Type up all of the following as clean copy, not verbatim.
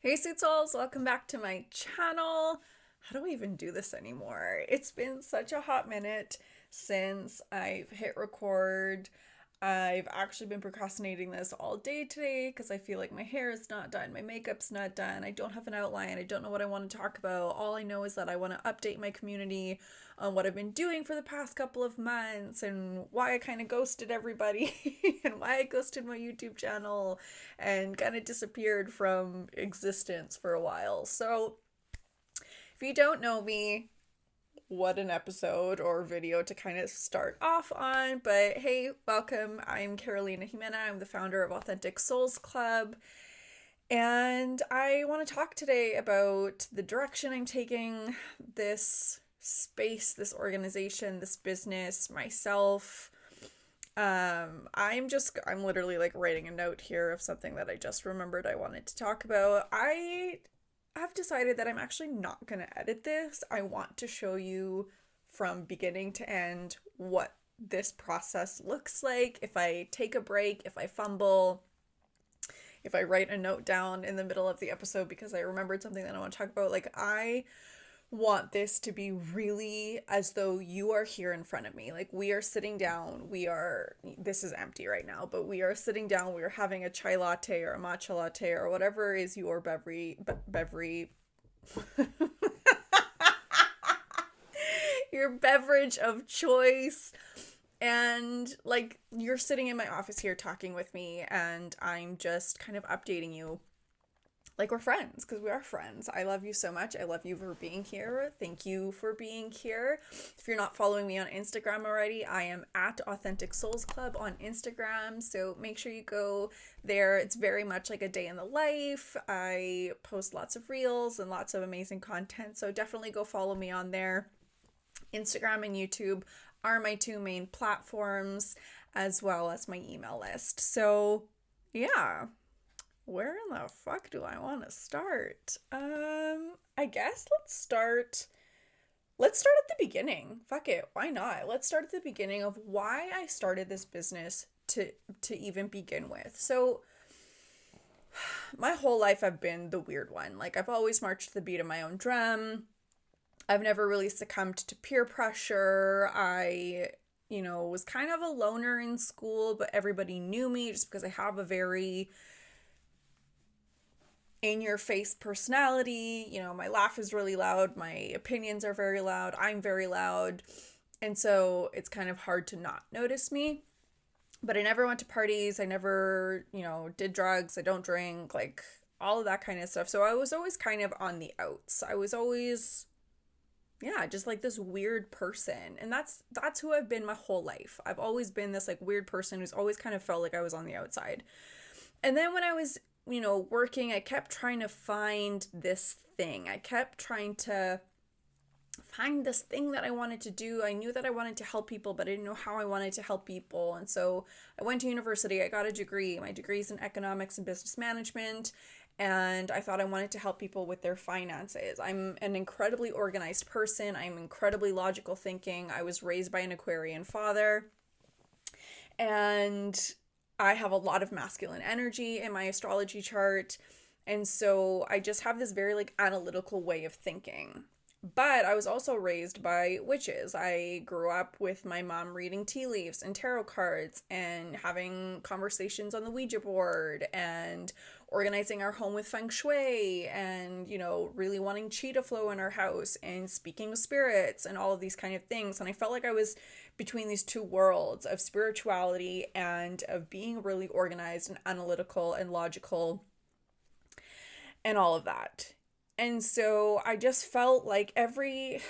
Hey Sweet Souls, welcome back to my channel. How do I even do this anymore? It's been such a hot minute since I've hit record. I've actually been procrastinating this all day today because I feel like my hair is not done, my makeup's not done, I don't have an outline, I don't know what I want to talk about. All I know is that I want to update my community on what I've been doing for the past couple of months and why I kind of ghosted everybody and why I ghosted my YouTube channel and kind of disappeared from existence for a while. So, if you don't know me, what an episode or video to kind of start off on. But hey, welcome. I'm Carolina Jimena. I'm the founder of Authentic Souls Club. And I want to talk today about the direction I'm taking this space, this organization, this business, myself. I'm literally like writing a note here of something that I just remembered I wanted to talk about. I've decided that I'm actually not going to edit this. I want to show you from beginning to end what this process looks like. If I take a break, if I fumble, if I write a note down in the middle of the episode because I remembered something that I want to talk about, like I want this to be really as though you are here in front of me. Like we are sitting down, this is empty right now, but we are sitting down, we are having a chai latte or a matcha latte or whatever is your your beverage of choice. And like you're sitting in my office here talking with me and I'm just kind of updating you like we're friends because we are friends. I love you so much. I love you for being here. Thank you for being here. If you're not following me on Instagram already, I am at Authentic Souls Club on Instagram. So make sure you go there. It's very much like a day in the life. I post lots of reels and lots of amazing content. So definitely go follow me on there. Instagram and YouTube are my two main platforms, as well as my email list. So yeah, where in the fuck do I want to start? I guess let's start at the beginning. Fuck it, why not? Let's start at the beginning of why I started this business to even begin with. So my whole life I've been the weird one. Like I've always marched to the beat of my own drum. I've never really succumbed to peer pressure. I was kind of a loner in school, but everybody knew me just because I have a very in your face personality. My laugh is really loud, my opinions are very loud, I'm very loud. And so it's kind of hard to not notice me. But I never went to parties, I never, did drugs, I don't drink, like all of that kind of stuff. So I was always kind of on the outs. I was always just like this weird person. And that's who I've been my whole life. I've always been this like weird person who's always kind of felt like I was on the outside. And then when I was working, I kept trying to find this thing. I kept trying to find this thing that I wanted to do. I knew that I wanted to help people, but I didn't know how I wanted to help people. And so I went to university, I got a degree. My degree is in economics and business management. And I thought I wanted to help people with their finances. I'm an incredibly organized person. I'm incredibly logical thinking. I was raised by an Aquarian father. And I have a lot of masculine energy in my astrology chart. And so I just have this very like analytical way of thinking. But I was also raised by witches. I grew up with my mom reading tea leaves and tarot cards and having conversations on the Ouija board and organizing our home with feng shui and, really wanting chi to flow in our house and speaking with spirits and all of these kind of things. And I felt like I was between these two worlds of spirituality and of being really organized and analytical and logical and all of that. And so I just felt like every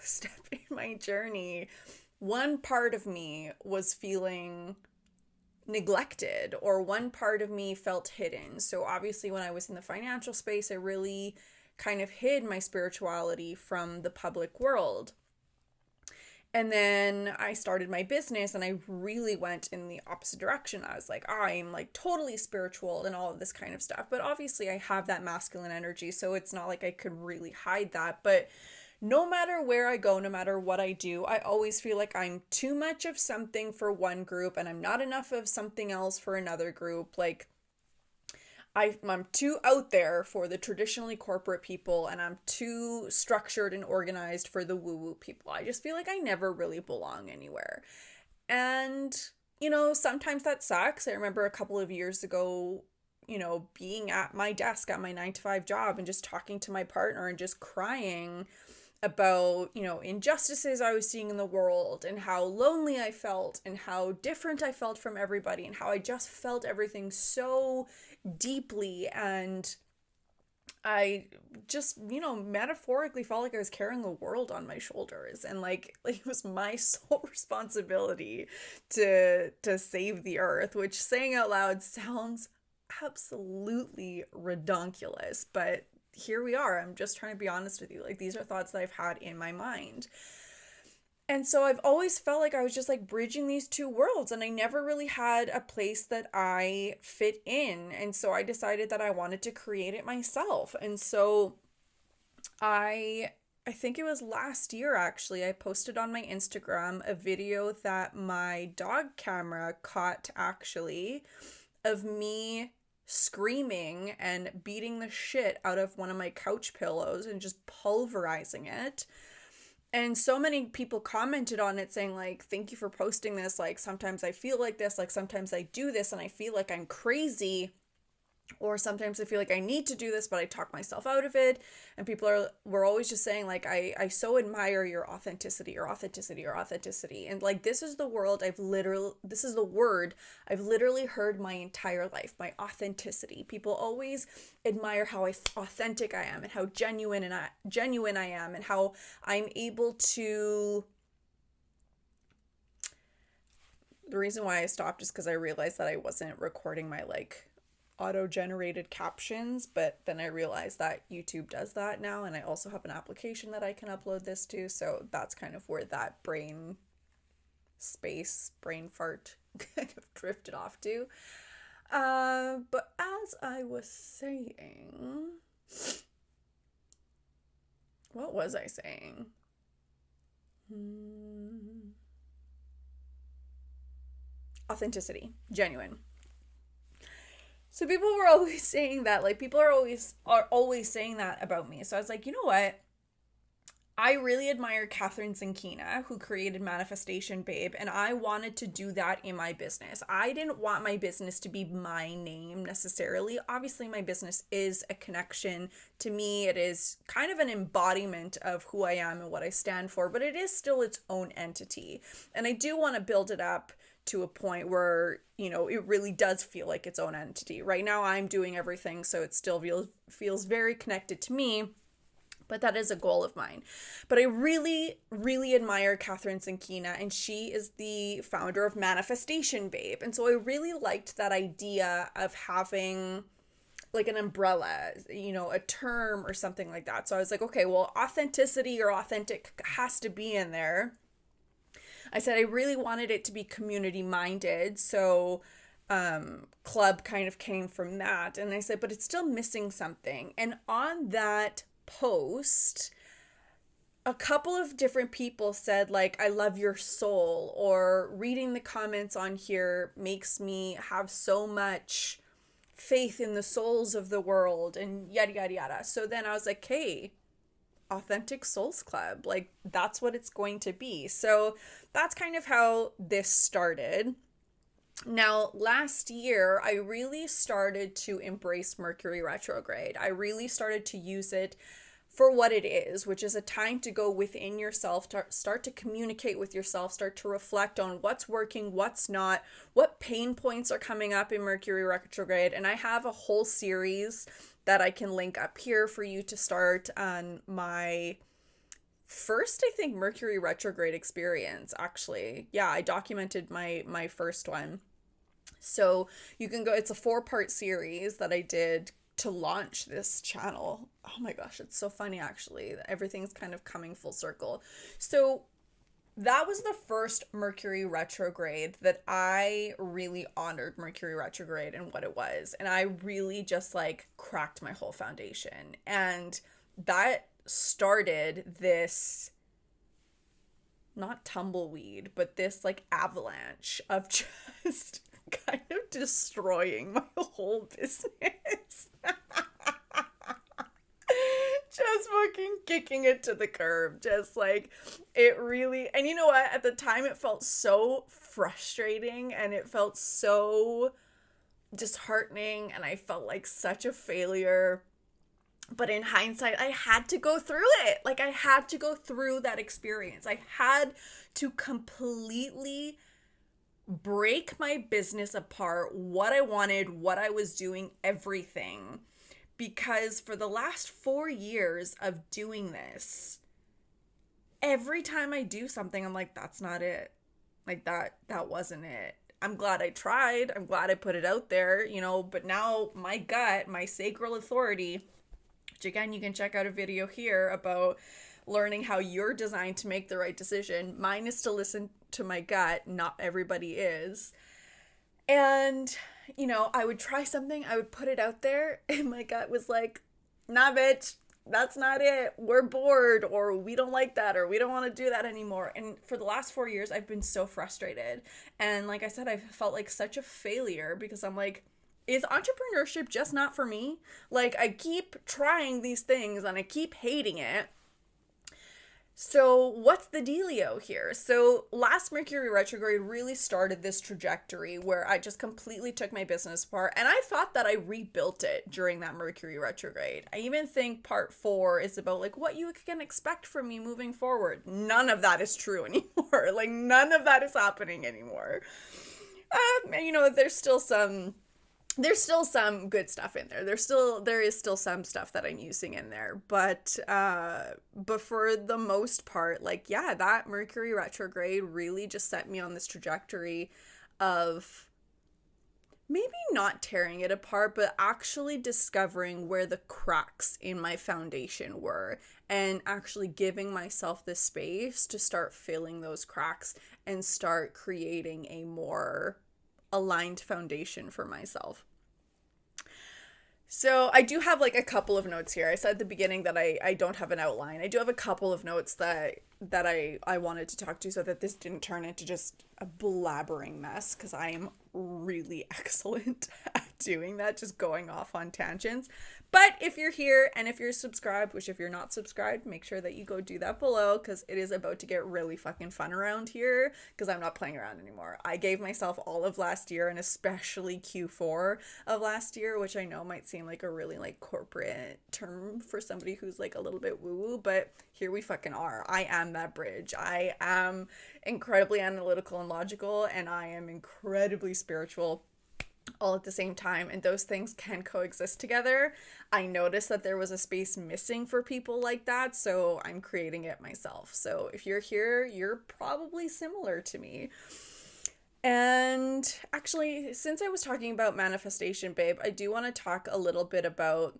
step in my journey, one part of me was feeling neglected or one part of me felt hidden. So obviously when I was in the financial space, I really kind of hid my spirituality from the public world. And then I started my business and I really went in the opposite direction. I was like, I'm like totally spiritual and all of this kind of stuff. But obviously I have that masculine energy, so it's not like I could really hide that. But no matter where I go, no matter what I do, I always feel like I'm too much of something for one group and I'm not enough of something else for another group. Like I'm too out there for the traditionally corporate people, and I'm too structured and organized for the woo-woo people. I just feel like I never really belong anywhere. And, sometimes that sucks. I remember a couple of years ago, being at my desk at my 9 to 5 job and just talking to my partner and just crying about, injustices I was seeing in the world and how lonely I felt and how different I felt from everybody and how I just felt everything so deeply. And I just, metaphorically felt like I was carrying the world on my shoulders, and like it was my sole responsibility to save the earth, which, saying out loud, sounds absolutely redonkulous, but here we are. I'm just trying to be honest with you. Like, these are thoughts that I've had in my mind. And so I've always felt like I was just like bridging these two worlds, and I never really had a place that I fit in. And so I decided that I wanted to create it myself. And so I think it was last year, actually, I posted on my Instagram a video that my dog camera caught, actually, of me screaming and beating the shit out of one of my couch pillows and just pulverizing it. And so many people commented on it saying, like, thank you for posting this. Like, sometimes I feel like this. Like, sometimes I do this and I feel like I'm crazy. Or sometimes I feel like I need to do this, but I talk myself out of it. And were always just saying, like, I so admire your authenticity, your authenticity, your authenticity. And like, this is the word I've literally heard my entire life, my authenticity. People always admire how authentic I am and how genuine I am, and how I'm able to. The reason why I stopped is because I realized that I wasn't recording my auto-generated captions, but then I realized that YouTube does that now, and I also have an application that I can upload this to, so that's kind of where that brain fart kind of drifted off to. But as I was saying, what was I saying? Authenticity, genuine. So people were always saying that, like, people are always saying that about me. So I was like, you know what? I really admire Catherine Zinkina, who created Manifestation Babe, and I wanted to do that in my business. I didn't want my business to be my name necessarily. Obviously, my business is a connection to me. It is kind of an embodiment of who I am and what I stand for, but it is still its own entity. And I do want to build it up to a point where, it really does feel like its own entity. Right now, I'm doing everything, so it still feels very connected to me. But that is a goal of mine. But I really, really admire Catherine Zinkina, and she is the founder of Manifestation Babe. And so I really liked that idea of having like an umbrella, a term or something like that. So I was like, okay, well, authenticity or authentic has to be in there. I said I really wanted it to be community minded. So club kind of came from that. And I said, but it's still missing something. And on that post, a couple of different people said, like, I love your soul, or reading the comments on here makes me have so much faith in the souls of the world, and yada yada yada. So then I was like, hey, Authentic Souls Club, like, that's what it's going to be. So that's kind of how this started. Now, last year, I really started to embrace Mercury retrograde. I really started to use it for what it is, which is a time to go within yourself, start to communicate with yourself, start to reflect on what's working, what's not, what pain points are coming up in Mercury retrograde. And I have a whole series that I can link up here for you to start on my first, I think, Mercury retrograde experience, actually. Yeah, I documented my first one. So you can go, it's a 4-part series that I did to launch this channel. Oh my gosh, it's so funny, actually. Everything's kind of coming full circle. So that was the first Mercury retrograde that I really honored Mercury retrograde and what it was. And I really just like cracked my whole foundation. And that started this, not tumbleweed, but this like avalanche of just kind of destroying my whole business. fucking kicking it to the curb. Just like, it really, and you know what? At the time, it felt so frustrating and it felt so disheartening, and I felt like such a failure. But in hindsight, I had to go through it. Like, I had to go through that experience. I had to completely break my business apart, what I wanted, what I was doing, everything. Because for the last 4 years of doing this, every time I do something, I'm like, that's not it. Like, that wasn't it. I'm glad I tried. I'm glad I put it out there, you know, but now my gut, my sacral authority, which again, you can check out a video here about learning how you're designed to make the right decision. Mine is to listen to my gut. Not everybody is. And, you know, I would try something, I would put it out there, and my gut was like, nah, bitch, that's not it. We're bored, or we don't like that, or we don't want to do that anymore. And for the last 4 years, I've been so frustrated. And like I said, I've felt like such a failure because I'm like, is entrepreneurship just not for me? Like, I keep trying these things and I keep hating it. So what's the dealio here? So last Mercury retrograde really started this trajectory where I just completely took my business apart, and I thought that I rebuilt it during that Mercury retrograde. I even think part 4 is about like what you can expect from me moving forward. None of that is true anymore. Like, none of that is happening anymore. And you know, there's still some good stuff in there. There is still some stuff that I'm using in there, but for the most part, like, yeah, that Mercury retrograde really just set me on this trajectory of maybe not tearing it apart, but actually discovering where the cracks in my foundation were, and actually giving myself the space to start filling those cracks and start creating a more aligned foundation for myself. So I do have like a couple of notes here. I said at the beginning that I don't have an outline. I do have a couple of notes that I wanted to talk to so that this didn't turn into just a blabbering mess, because I am really excellent at doing that, just going off on tangents. But if you're here and if you're subscribed, which if you're not subscribed, make sure that you go do that below, because it is about to get really fucking fun around here, because I'm not playing around anymore. I gave myself all of last year, and especially Q4 of last year, which I know might seem like a really like corporate term for somebody who's like a little bit woo-woo, but here we fucking are. I am that bridge. I am incredibly analytical and logical, and I am incredibly spiritual all at the same time, and those things can coexist together. I noticed that there was a space missing for people like that, so I'm creating it myself. So if you're here, you're probably similar to me. And actually, since I was talking about manifestation, babe, I do want to talk a little bit about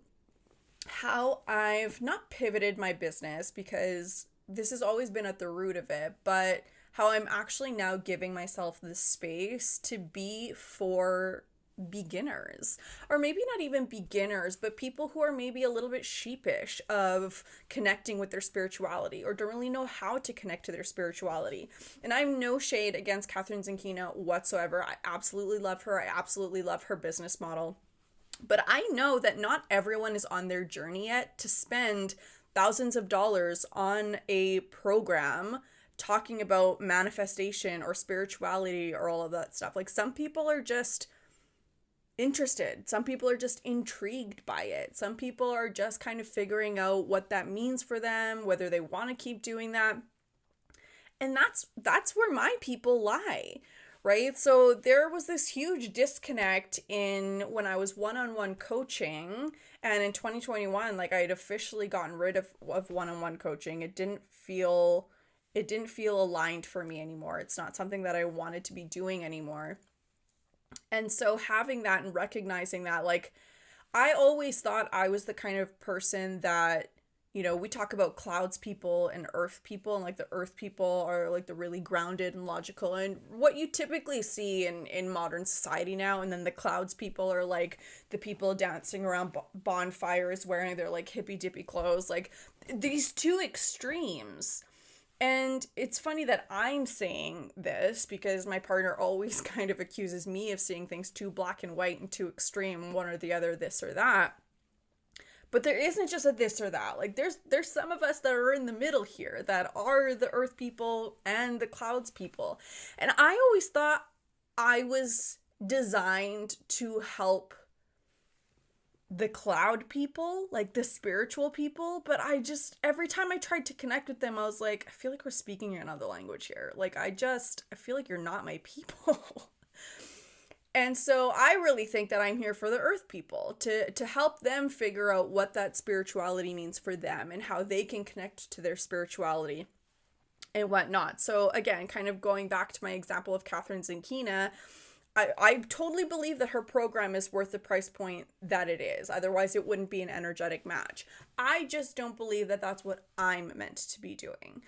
how I've not pivoted my business, because this has always been at the root of it, but how I'm actually now giving myself the space to be for beginners, or maybe not even beginners, but people who are maybe a little bit sheepish of connecting with their spirituality, or don't really know how to connect to their spirituality. And I'm no shade against Catherine Zankina whatsoever. I absolutely love her. I absolutely love her business model. But I know that not everyone is on their journey yet to spend thousands of dollars on a program talking about manifestation or spirituality or all of that stuff. Like, some people are just interested. Some people are just intrigued by it. Some people are just kind of figuring out what that means for them, whether they want to keep doing that. And that's where my people lie, right? So there was this huge disconnect in when I was one-on-one coaching, and in 2021, like, I had officially gotten rid of one-on-one coaching. It didn't feel aligned for me anymore. It's not something that I wanted to be doing anymore. And so having that and recognizing that, like, I always thought I was the kind of person that, you know, we talk about clouds people and earth people, and like the earth people are like the really grounded and logical and what you typically see in modern society now. And then the clouds people are like the people dancing around bonfires wearing their like hippy dippy clothes, like these two extremes. And it's funny that I'm saying this because my partner always kind of accuses me of seeing things too black and white and too extreme, one or the other, this or that. But there isn't just a this or that. Like there's some of us that are in the middle here that are the earth people and the clouds people. And I always thought I was designed to help the cloud people, like the spiritual people, but I just, every time I tried to connect with them, I was like, I feel like we're speaking another language here. Like I feel like you're not my people. And so I really think that I'm here for the earth people to help them figure out what that spirituality means for them and how they can connect to their spirituality and whatnot. So again, kind of going back to my example of Catherine Zinkina, I totally believe that her program is worth the price point that it is. Otherwise, it wouldn't be an energetic match. I just don't believe that that's what I'm meant to be doing.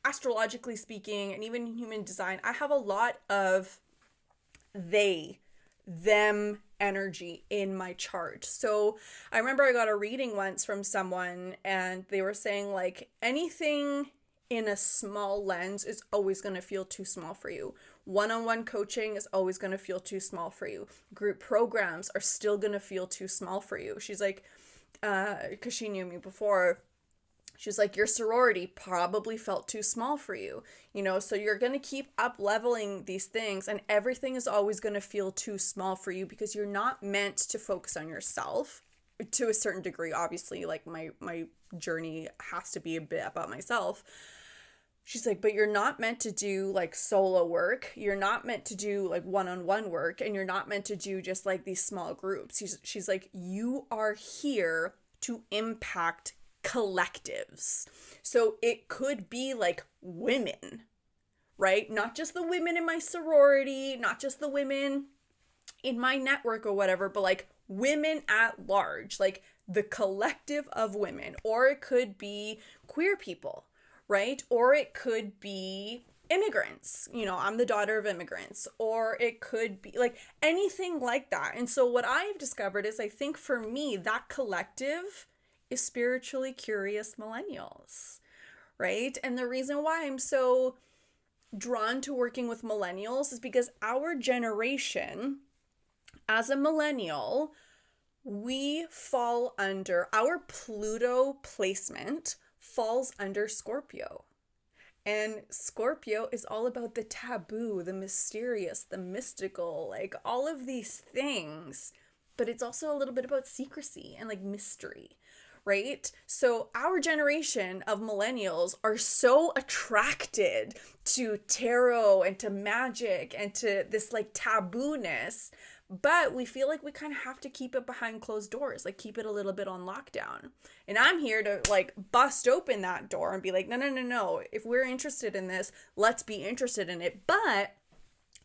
Astrologically speaking, and even in human design, I have a lot of them energy in my chart. So I remember I got a reading once from someone and they were saying like anything in a small lens is always going to feel too small for you. One-on-one coaching is always going to feel too small for you. Group programs are still going to feel too small for you. She's like, because she knew me before, she's like, your sorority probably felt too small for you, so you're going to keep up leveling these things and everything is always going to feel too small for you because you're not meant to focus on yourself to a certain degree. Obviously, like my journey has to be a bit about myself. She's like, but you're not meant to do like solo work. You're not meant to do like one-on-one work and you're not meant to do just like these small groups. She's like, you are here to impact collectives. So it could be like women, right? Not just the women in my sorority, not just the women in my network or whatever, but like women at large, like the collective of women. Or it could be queer people, right? Or it could be immigrants. I'm the daughter of immigrants. Or it could be like anything like that. And so what I've discovered is I think for me, that collective is spiritually curious millennials, right? And the reason why I'm so drawn to working with millennials is because our generation, as a millennial, we fall under, our Pluto placement falls under Scorpio. And Scorpio is all about the taboo, the mysterious, the mystical, like all of these things. But it's also a little bit about secrecy and like mystery, right? So our generation of millennials are so attracted to tarot and to magic and to this like taboo-ness, but we feel like we kind of have to keep it behind closed doors, like keep it a little bit on lockdown. And I'm here to like bust open that door and be like, no. If we're interested in this, let's be interested in it. But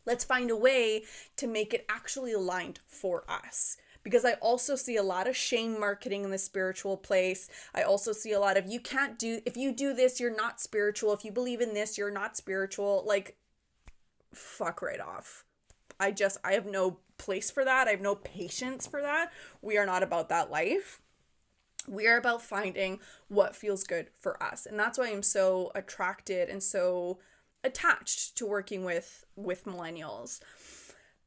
let's find a way to make it actually aligned for us. Because I also see a lot of shame marketing in the spiritual place. I also see a lot of, if you do this, you're not spiritual. If you believe in this, you're not spiritual. Like, fuck right off. I have no place for that. I have no patience for that. We are not about that life. We are about finding what feels good for us. And that's why I'm so attracted and so attached to working with millennials.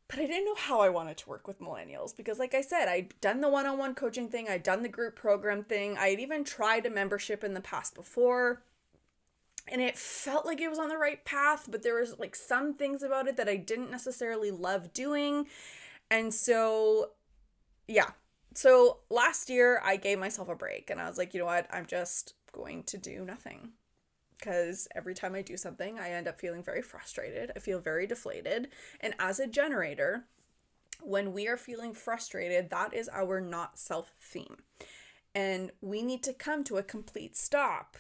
But I didn't know how I wanted to work with millennials because, like I said, I'd done the one-on-one coaching thing. I'd done the group program thing. I'd even tried a membership in the past before. And it felt like it was on the right path, but there was like some things about it that I didn't necessarily love doing. And so, yeah. So last year I gave myself a break and I was like, you know what? I'm just going to do nothing. Because every time I do something, I end up feeling very frustrated. I feel very deflated. And as a generator, when we are feeling frustrated, that is our not self theme. And we need to come to a complete stop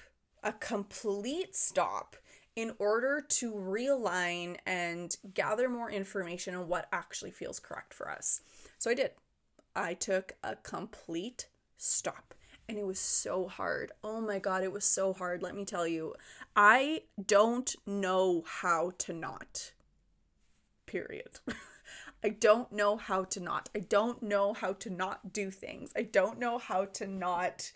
in order to realign and gather more information on what actually feels correct for us. So I did. I took a complete stop. And it was so hard. Oh my God, it was so hard. Let me tell you, I don't know how to not. Period. I don't know how to not. I don't know how to not do things. I don't know how to not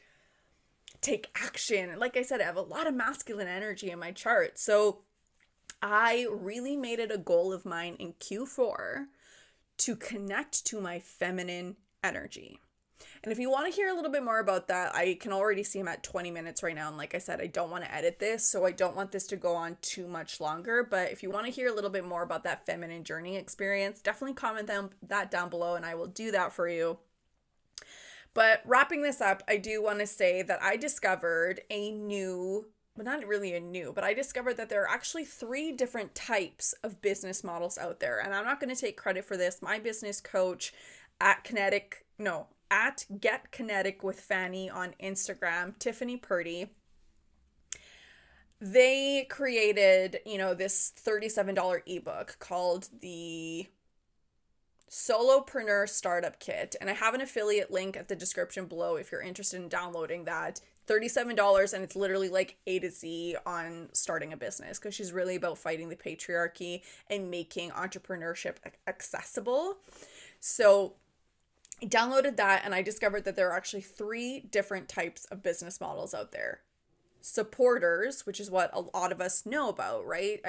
take action. Like I said, I have a lot of masculine energy in my chart. So I really made it a goal of mine in Q4 to connect to my feminine energy. And if you want to hear a little bit more about that, I can already see I'm at 20 minutes right now. And like I said, I don't want to edit this, so I don't want this to go on too much longer. But if you want to hear a little bit more about that feminine journey experience, definitely comment that down below and I will do that for you. But wrapping this up, I do want to say that I discovered not really a new, but I discovered that there are actually 3 different types of business models out there. And I'm not going to take credit for this. My business coach at Get Kinetic with Fanny on Instagram, Tiffany Purdy, they created, this $37 ebook called the Solopreneur Startup Kit. And I have an affiliate link at the description below if you're interested in downloading that. $37, and it's literally like A to Z on starting a business, because she's really about fighting the patriarchy and making entrepreneurship accessible. So I downloaded that and I discovered that there are actually 3 different types of business models out there. Supporters, which is what a lot of us know about, right?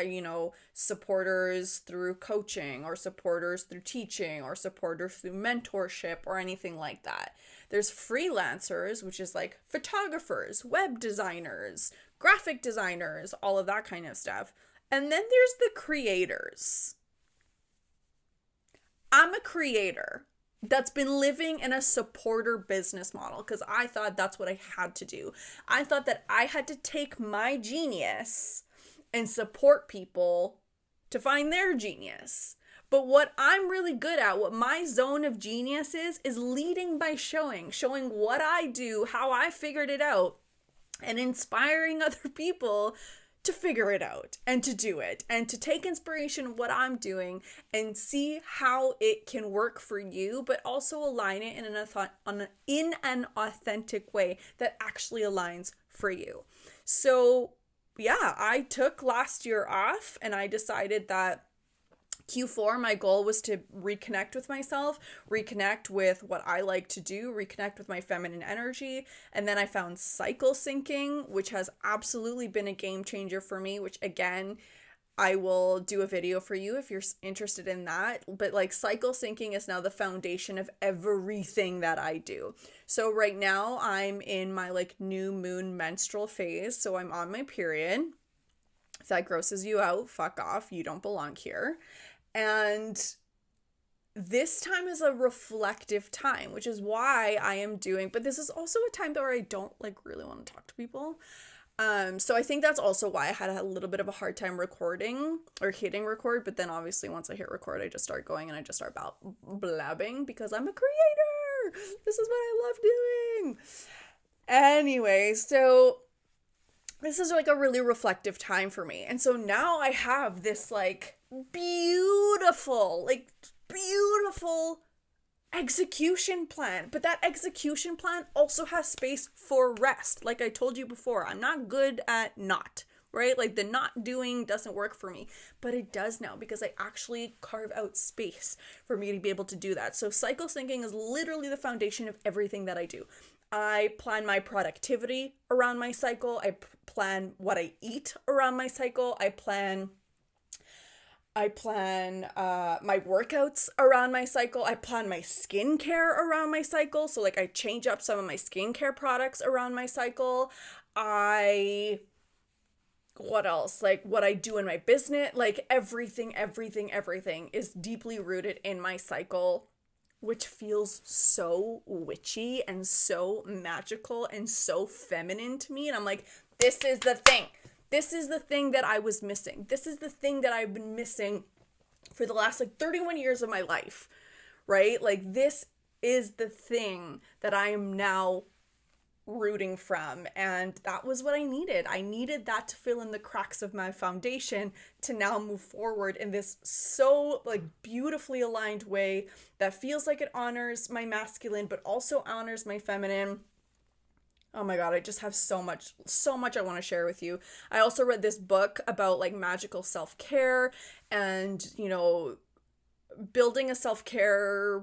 Supporters through coaching, or supporters through teaching, or supporters through mentorship, or anything like that. There's freelancers, which is like photographers, web designers, graphic designers, all of that kind of stuff. And then there's the creators. I'm a creator that's been living in a supporter business model because I thought that's what I had to do. I thought that I had to take my genius and support people to find their genius. But what I'm really good at, what my zone of genius is leading by showing what I do, how I figured it out, and inspiring other people to figure it out and to do it and to take inspiration of what I'm doing and see how it can work for you, but also align it in an authentic way that actually aligns for you. So yeah, I took last year off and I decided that Q4, my goal was to reconnect with myself, reconnect with what I like to do, reconnect with my feminine energy. And then I found cycle syncing, which has absolutely been a game changer for me, which again, I will do a video for you if you're interested in that. But like cycle syncing is now the foundation of everything that I do. So right now I'm in my like new moon menstrual phase. So I'm on my period. If that grosses you out, fuck off. You don't belong here. And this time is a reflective time, which is why I am doing, but this is also a time where I don't like really want to talk to people. So I think that's also why I had a little bit of a hard time recording or hitting record. But then obviously once I hit record, I just start going and I just start blabbing because I'm a creator. This is what I love doing. Anyway, so this is like a really reflective time for me. And so now I have this like beautiful execution plan. But that execution plan also has space for rest. Like I told you before, I'm not good at not, right? Like the not doing doesn't work for me, but it does now because I actually carve out space for me to be able to do that. So cycle syncing is literally the foundation of everything that I do. I plan my productivity around my cycle. I plan what I eat around my cycle. I plan my workouts around my cycle. I plan my skincare around my cycle. So like I change up some of my skincare products around my cycle. What else? Like what I do in my business, like everything is deeply rooted in my cycle, which feels so witchy and so magical and so feminine to me. And I'm like, this is the thing. This is the thing that I was missing. This is the thing that I've been missing for the last like 31 years of my life, right? Like this is the thing that I am now rooting from. And that was what I needed. I needed that to fill in the cracks of my foundation to now move forward in this so like beautifully aligned way that feels like it honors my masculine, but also honors my feminine. Oh my God, I just have so much I want to share with you. I also read this book about like magical self-care and, building a self-care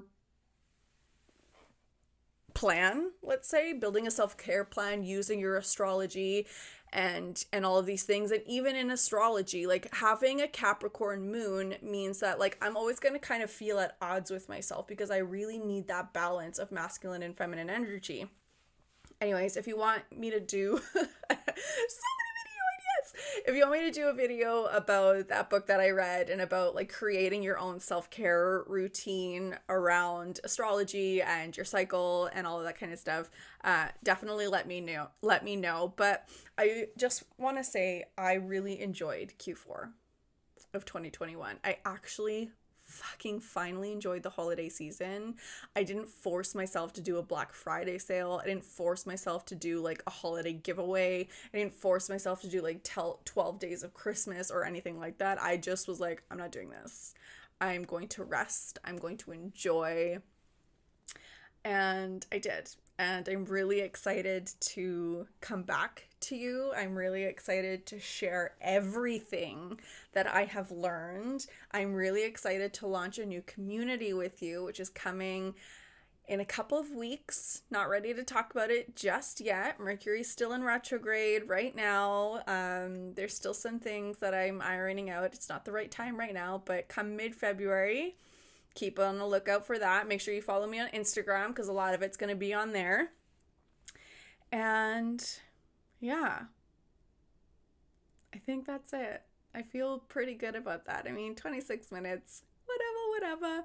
plan, let's say, building a self-care plan using your astrology and all of these things. And even in astrology, like having a Capricorn moon means that like I'm always going to kind of feel at odds with myself because I really need that balance of masculine and feminine energy. Anyways, if you want me to do so many video ideas, if you want me to do a video about that book that I read and about like creating your own self-care routine around astrology and your cycle and all of that kind of stuff, definitely let me know. But I just want to say I really enjoyed Q4 of 2021. I actually fucking finally enjoyed the holiday season. I didn't force myself to do a Black Friday sale. I didn't force myself to do like a holiday giveaway. I didn't force myself to do like 12 days of Christmas or anything like that. I just was like, I'm not doing this. I'm going to rest. I'm going to enjoy. And I did. And I'm really excited to come back to you. I'm really excited to share everything that I have learned. I'm really excited to launch a new community with you, which is coming in a couple of weeks. Not ready to talk about it just yet. Mercury's still in retrograde right now. There's still some things that I'm ironing out. It's not the right time right now, but come mid-February, keep on the lookout for that. Make sure you follow me on Instagram because a lot of it's going to be on there. And yeah, I think that's it. I feel pretty good about that. I mean, 26 minutes, whatever.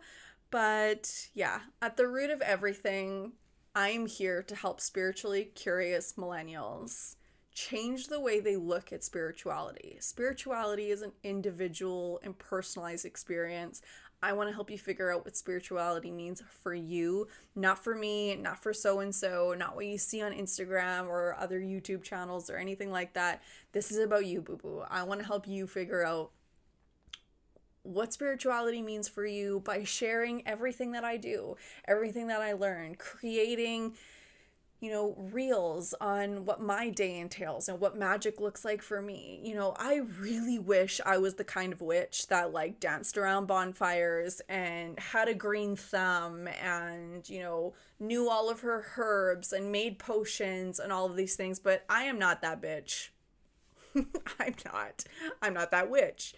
But yeah, at the root of everything, I'm here to help spiritually curious millennials change the way they look at spirituality. Spirituality is an individual and personalized experience. I want to help you figure out what spirituality means for you, not for me, not for so-and-so, not what you see on Instagram or other YouTube channels or anything like that. This is about you, boo-boo. I want to help you figure out what spirituality means for you by sharing everything that I do, everything that I learn, creating reels on what my day entails and what magic looks like for me. I really wish I was the kind of witch that like danced around bonfires and had a green thumb and, knew all of her herbs and made potions and all of these things, but I am not that bitch. I'm not that witch.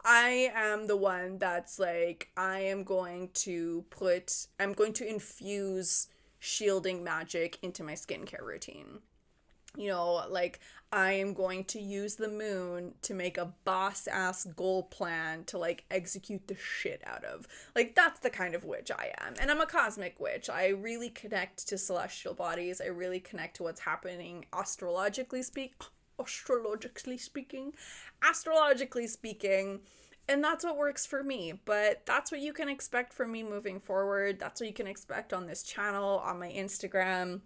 I am the one that's like, I'm going to infuse shielding magic into my skincare routine. Like I am going to use the moon to make a boss ass goal plan to like execute the shit out of. Like that's the kind of witch I am. And I'm a cosmic witch. I really connect to celestial bodies. I really connect to what's happening astrologically speaking. And that's what works for me, but that's what you can expect from me moving forward. That's what you can expect on this channel, on my Instagram,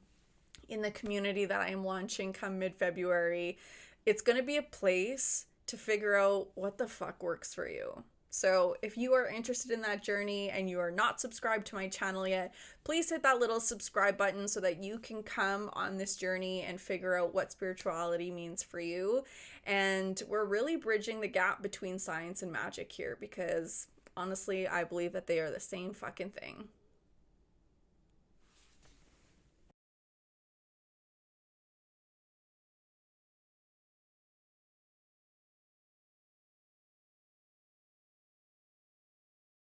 in the community that I am launching come mid-February. It's going to be a place to figure out what the fuck works for you. So if you are interested in that journey and you are not subscribed to my channel yet, please hit that little subscribe button so that you can come on this journey and figure out what spirituality means for you. And we're really bridging the gap between science and magic here because honestly, I believe that they are the same fucking thing.